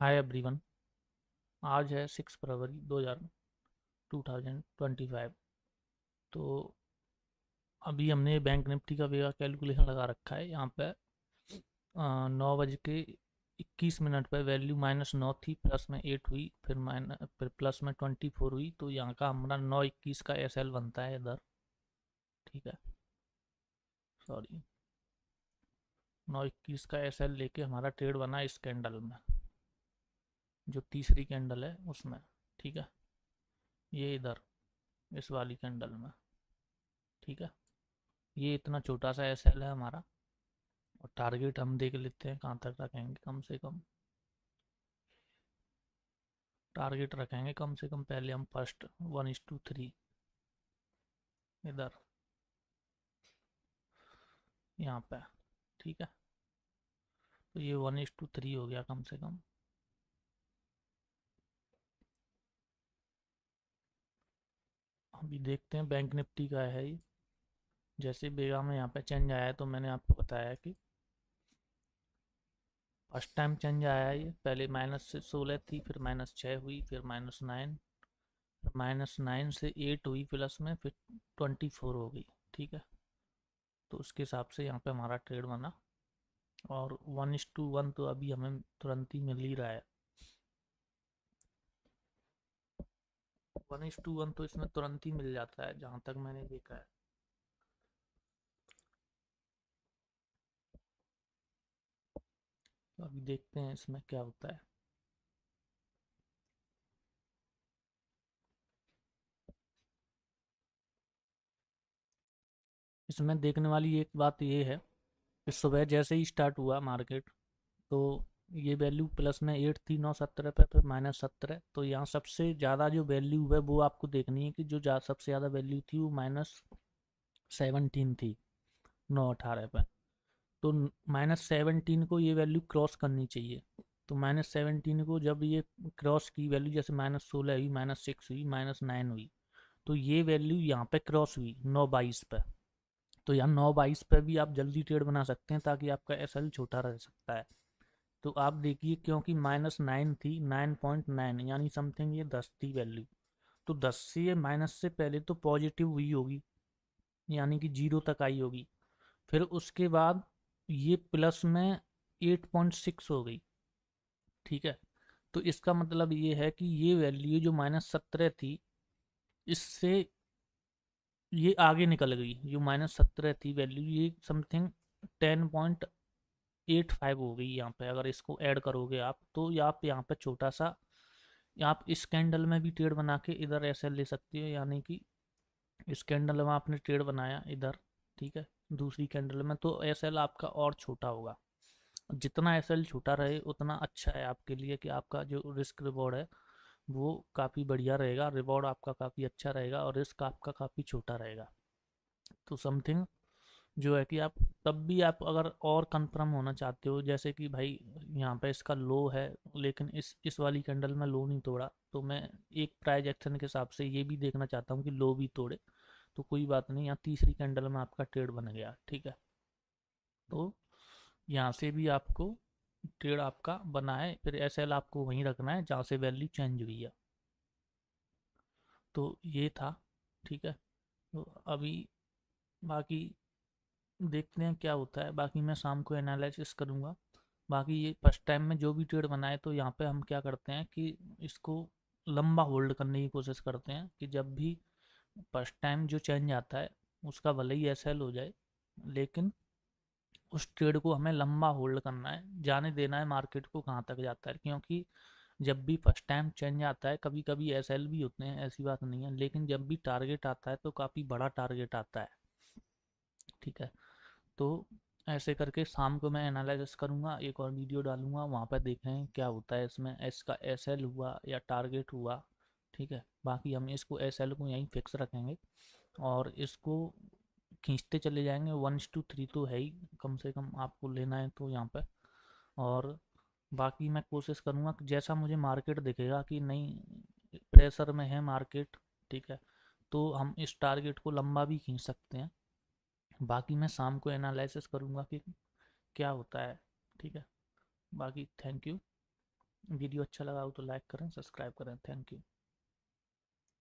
Hi everyone. आज है 6 फरवरी 2025। तो अभी हमने बैंक निफ्टी का वेगा कैलकुलेशन लगा रखा है यहाँ पे। 9 बज के 21 मिनट पर वैल्यू -9 थी, प्लस में 8 हुई, फिर प्लस में 24 हुई। तो यहाँ का हमारा 9:21 का एसएल बनता है इधर। ठीक है, सॉरी, 9:21 का एसएल लेके हमारा ट्रेड बना इस कैंडल में, जो तीसरी कैंडल है उसमें। ठीक है, ये इधर इस वाली कैंडल में। ठीक है, ये इतना छोटा सा एसएल है हमारा। और टारगेट हम देख लेते हैं कहाँ तक रखेंगे। कम से कम टारगेट रखेंगे, कम से कम पहले हम फर्स्ट 1:3 इधर, यहाँ पे। ठीक है, तो ये 1:3 हो गया कम से कम। अभी देखते हैं बैंक निफ्टी का है ये। जैसे बेगा में यहाँ पे चेंज आया है, तो मैंने आपको बताया कि फर्स्ट टाइम चेंज आया है ये। पहले -16 थी, फिर -6 हुई, फिर -9, -9 से 8 हुई, प्लस में फिर 24 हो गई। ठीक है, तो उसके हिसाब से यहाँ पे हमारा ट्रेड बना। और 1:1 तो अभी हमें तुरंत ही मिल ही रहा है। 1:1 तो इसमें तुरंत ही मिल जाता है जहां तक मैंने देखा है। तो अभी देखते हैं इसमें क्या होता है। इसमें देखने वाली एक बात ये है कि सुबह जैसे ही स्टार्ट हुआ मार्केट, तो ये वैल्यू प्लस में 8 थी 9:17 पे, फिर -17। तो यहाँ सबसे ज़्यादा जो वैल्यू है वो आपको देखनी है कि जो सबसे ज़्यादा वैल्यू थी वो -17 थी 9:18 पे। तो -17 को ये वैल्यू क्रॉस करनी चाहिए। तो -17 को जब ये क्रॉस की वैल्यू, जैसे -16 हुई, -6 हुई, -9 हुई, तो ये वैल्यू यहाँ पे क्रॉस हुई 9:22 पे। तो यहाँ 9:22 पे भी आप जल्दी ट्रेड बना सकते हैं, ताकि आपका एसएल छोटा रह सकता है। तो आप देखिए, क्योंकि -9 थी, 9.9 यानी समथिंग ये 10 थी वैल्यू। तो 10 से ये माइनस से पहले तो पॉजिटिव हुई होगी, यानी कि 0 तक आई होगी। फिर उसके बाद ये प्लस में 8.6 हो गई। ठीक है, तो इसका मतलब ये है कि ये वैल्यू जो -17 थी, इससे ये आगे निकल गई। जो -17 थी वैल्यू, ये समथिंग 10.85 हो गई यहाँ पे। अगर इसको ऐड करोगे आप, तो आप यहाँ पे छोटा सा, आप इस कैंडल में भी ट्रेड बना के इधर ऐसे ले सकते हो। यानी कि इस कैंडल में आपने ट्रेड बनाया इधर, ठीक है, दूसरी कैंडल में, तो एसएल आपका और छोटा होगा। जितना एसएल छोटा रहे उतना अच्छा है आपके लिए, कि आपका जो रिस्क रिवॉर्ड है वो काफ़ी बढ़िया रहेगा। रिवॉर्ड आपका काफ़ी अच्छा रहेगा और रिस्क आपका काफ़ी छोटा रहेगा। तो समथिंग जो है कि आप तब भी, आप अगर और कंफर्म होना चाहते हो, जैसे कि भाई यहाँ पे इसका लो है, लेकिन इस वाली कैंडल में लो नहीं तोड़ा, तो मैं एक प्राइज एक्शन के हिसाब से ये भी देखना चाहता हूँ कि लो भी तोड़े। तो कोई बात नहीं, यहाँ तीसरी कैंडल में आपका ट्रेड बन गया। ठीक है, तो यहाँ से भी आपको ट्रेड आपका बना है, फिर एसएल आपको वहीं रखना है जहाँ से वैल्यू चेंज हुई है। तो ये था। ठीक है, तो अभी बाकी देखते हैं क्या होता है। बाकी मैं शाम को एनालिसिस करूँगा। बाकी ये फर्स्ट टाइम में जो भी ट्रेड बनाए, तो यहाँ पे हम क्या करते हैं कि इसको लंबा होल्ड करने की कोशिश करते हैं, कि जब भी फर्स्ट टाइम जो चेंज आता है उसका भले ही एसएल हो जाए, लेकिन उस ट्रेड को हमें लंबा होल्ड करना है, जाने देना है मार्केट को कहाँ तक जाता है। क्योंकि जब भी फर्स्ट टाइम चेंज आता है, कभी कभी एसएल भी होते हैं, ऐसी बात नहीं है, लेकिन जब भी टारगेट आता है तो काफ़ी बड़ा टारगेट आता है। ठीक है, तो ऐसे करके शाम को मैं एनालिसिस करूँगा, एक और वीडियो डालूंगा, वहाँ पर देखें क्या होता है इसमें, एस का एस एल हुआ या टारगेट हुआ। ठीक है, बाकी हम इसको एस एल को यहीं फिक्स रखेंगे और इसको खींचते चले जाएंगे। 1:3 तो है ही, कम से कम आपको लेना है तो यहाँ पर। और बाकी मैं कोशिश करूँगा कि जैसा मुझे मार्केट दिखेगा कि नहीं, प्रेशर में है मार्केट, ठीक है, तो हम इस टारगेट को लंबा भी खींच सकते हैं। बाकी मैं शाम को एनालिसिस करूँगा कि क्या होता है। ठीक है, बाकी थैंक यू। वीडियो अच्छा लगा हो तो लाइक करें, सब्सक्राइब करें। Thank you.